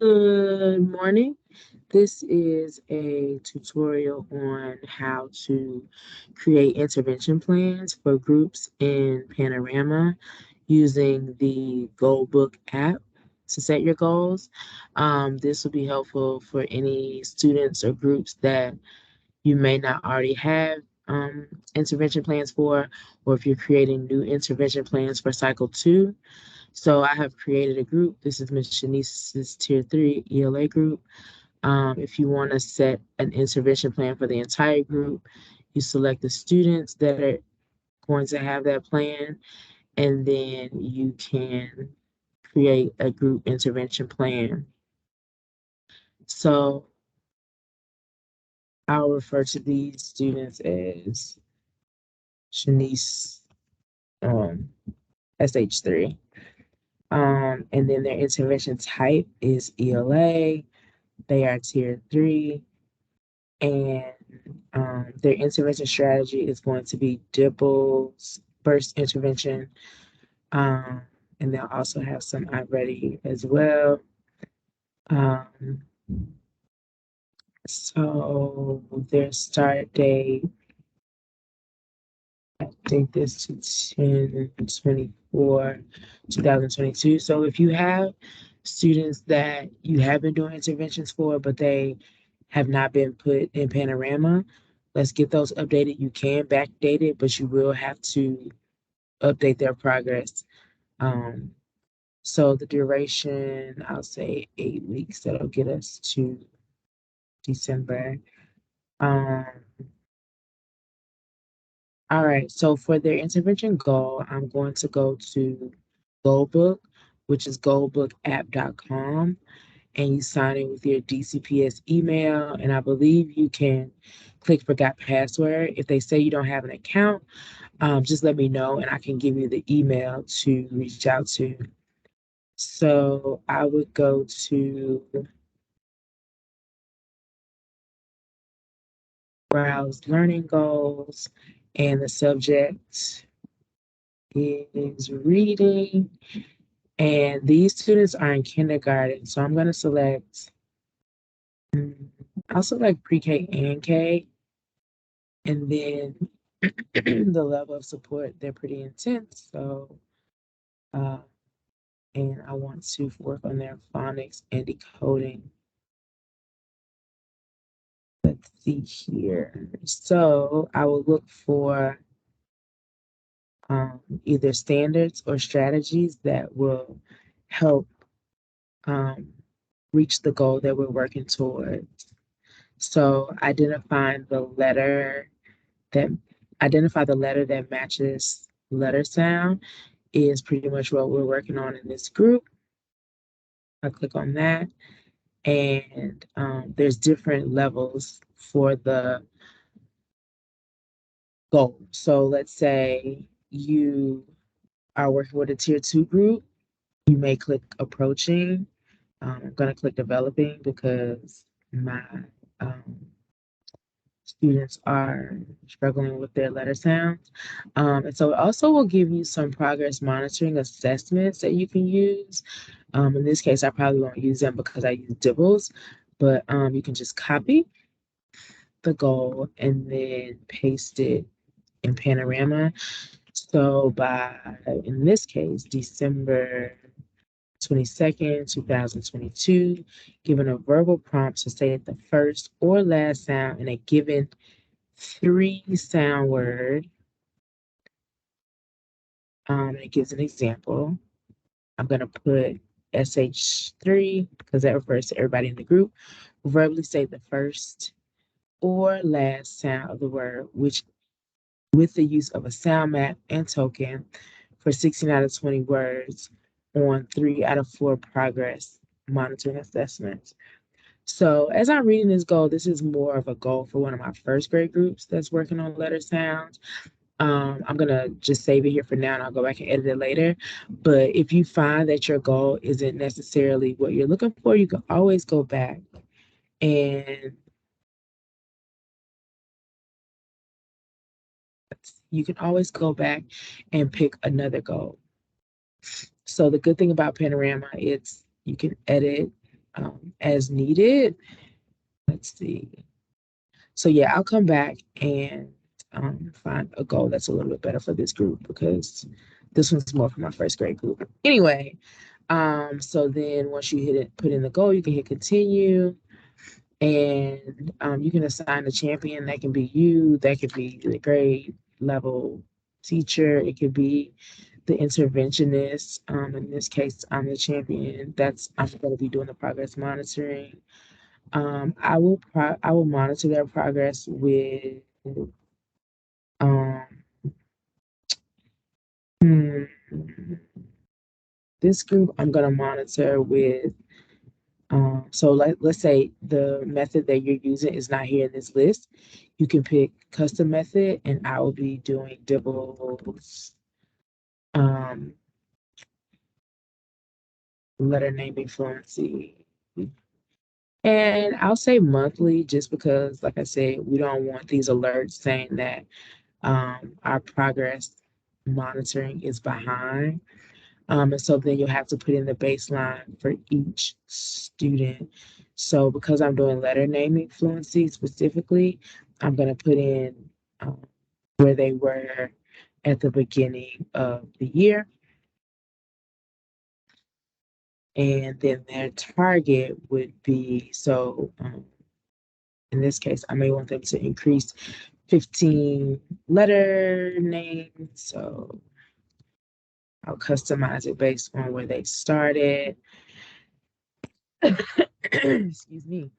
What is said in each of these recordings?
Good morning. This is a tutorial on how to create intervention plans for groups in Panorama using the Goal Book app to set your goals. This will be helpful for any students or groups that you may not already have intervention plans for, or if you're creating new intervention plans for cycle two. So I have created a group. This is Ms. Shanice's Tier 3 ELA group. If you want to set an intervention plan for the entire group, you select the students that are going to have that plan, and then you can create a group intervention plan. So I'll refer to these students as Shanice SH3. And then their intervention type is ELA. They are Tier 3. And their intervention strategy is going to be Dibble's burst intervention. Um, and they'll also have some iReady as well. Um, so their start date, I think this is 10/24, 2022. So if you have students that you have been doing interventions for, but they have not been put in Panorama, let's get those updated. You can backdate it, but you will have to update their progress. Um, so the duration, I'll say 8 weeks. That'll get us to December. Um, all right. So for their intervention goal, I'm going to go to Goalbook, which is goalbookapp.com, and you sign in with your DCPS email. And I believe you can click forgot password. If they say you don't have an account, just let me know and I can give you the email to reach out to. So I would go to browse learning goals, and the subject is reading. And these students are in kindergarten. So I'm going to select, mm, I'll select pre-K and K. And then the level of support, they're pretty intense. So, uh, and I want to work on their phonics and decoding. Let's see here. So I will look for either standards or strategies that will help um, reach the goal that we're working towards. So that identify the letter that matches letter sound is pretty much what we're working on in this group. I click on that, and there's different levels for the goal. So let's say you are working with a tier 2 group, you may click approaching. I'm going to click developing because my um, students are struggling with their letter sounds. And so it also will give you some progress monitoring assessments that you can use. In this case, I probably won't use them because I use Dibbles, but you can just copy the goal and then paste it in Panorama. So by, in this case, December 22nd, 2022, given a verbal prompt to say the first or last sound in a given three sound word. It gives an example. I'm going to put SH3 because that refers to everybody in the group. Verbally say the first or last sound of the word, which with the use of a sound map and token for 16 out of 20 words on 3 out of 4 progress monitoring assessments. So as I'm reading this goal, this is more of a goal for one of my first grade groups that's working on letter sounds. I'm gonna just save it here for now and I'll go back and edit it later. But if you find that your goal isn't necessarily what you're looking for, you can always go back and you can always go back and pick another goal. So the good thing about Panorama, it's you can edit. as needed. Let's see. So yeah, I'll come back and find a goal that's a little bit better for this group because this one's more for my first grade group. Anyway, so then once you hit it, put in the goal, you can hit continue, and you can assign a champion. That can be you, that could be the grade level teacher, it could be the interventionist. In this case, I'm the champion. I'm going to be doing the progress monitoring. I will monitor their progress with um hmm, this group. I'm going to monitor with so let's say the method that you're using is not here in this list. You can pick custom method, and I will be doing Dibble's um, letter naming fluency. And I'll say monthly just because, like I said, we don't want these alerts saying that our progress monitoring is behind. And so then you'll have to put in the baseline for each student. So because I'm doing letter naming fluency specifically, I'm going to put in um, where they were at the beginning of the year. And then their target would be, so in this case, I may want them to increase 15 letter names. So I'll customize it based on where they started. Excuse me.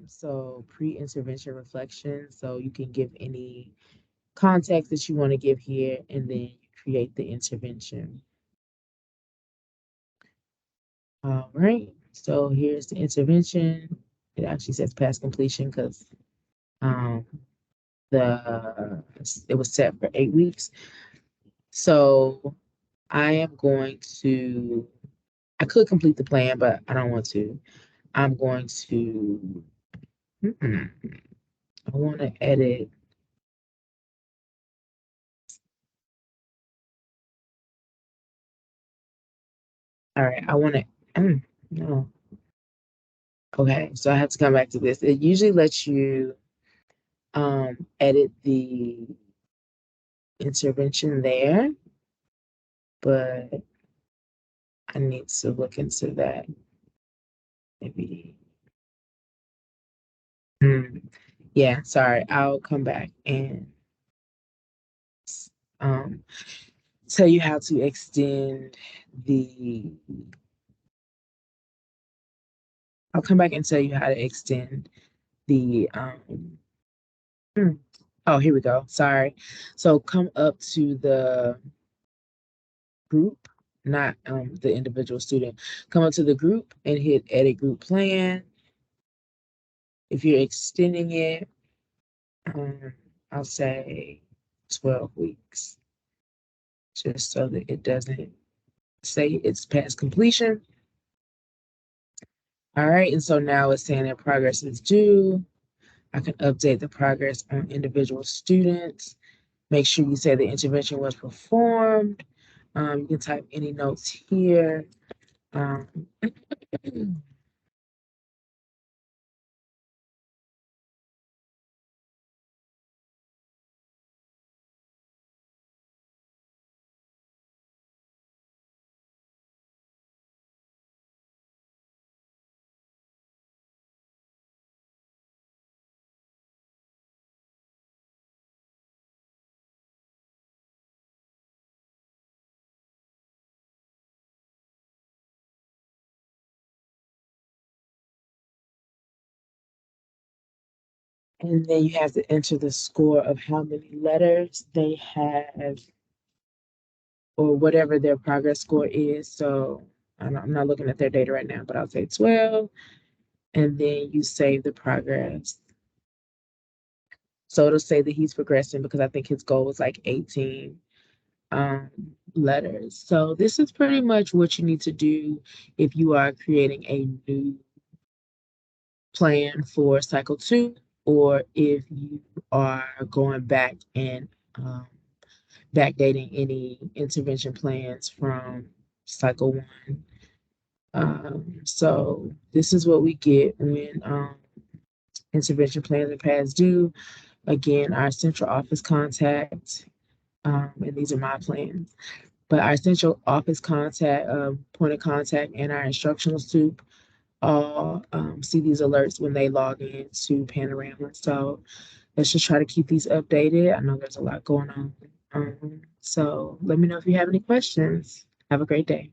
So pre-intervention reflection. So you can give any context that you want to give here, and then you create the intervention. All right. So here's the intervention. It actually says past completion because um, it was set for 8 weeks. So I am going to. I could complete the plan, but I don't want to. I'm going to. I want to edit. All right. I want to. No. Okay, so I have to come back to this. It usually lets you edit the intervention there, but I need to look into that. Maybe. Hmm. Yeah, sorry. I'll come back and um, tell you how to extend the. I'll come back and tell you how to extend the. Hmm. Oh, here we go. Sorry. So come up to the group, not the individual student. Come up to the group and hit edit group plan. If you're extending it, um, I'll say 12 weeks, just so that it doesn't say it's past completion. All right, and so now it's saying that progress is due. I can update the progress on individual students. Make sure you say the intervention was performed. You can type any notes here. Um, And then you have to enter the score of how many letters they have or whatever their progress score is. So I'm not looking at their data right now, but I'll say 12. And then you save the progress. So it'll say that he's progressing because I think his goal was like 18 um, letters. So this is pretty much what you need to do if you are creating a new plan for cycle two, or if you are going back and backdating any intervention plans from cycle one. So this is what we get when intervention plans are past due. Again, our central office contact, and these are my plans. But our central office contact, point of contact, and our instructional soup all see these alerts when they log into Panorama. So let's just try to keep these updated. I know there's a lot going on. So let me know if you have any questions. Have a great day.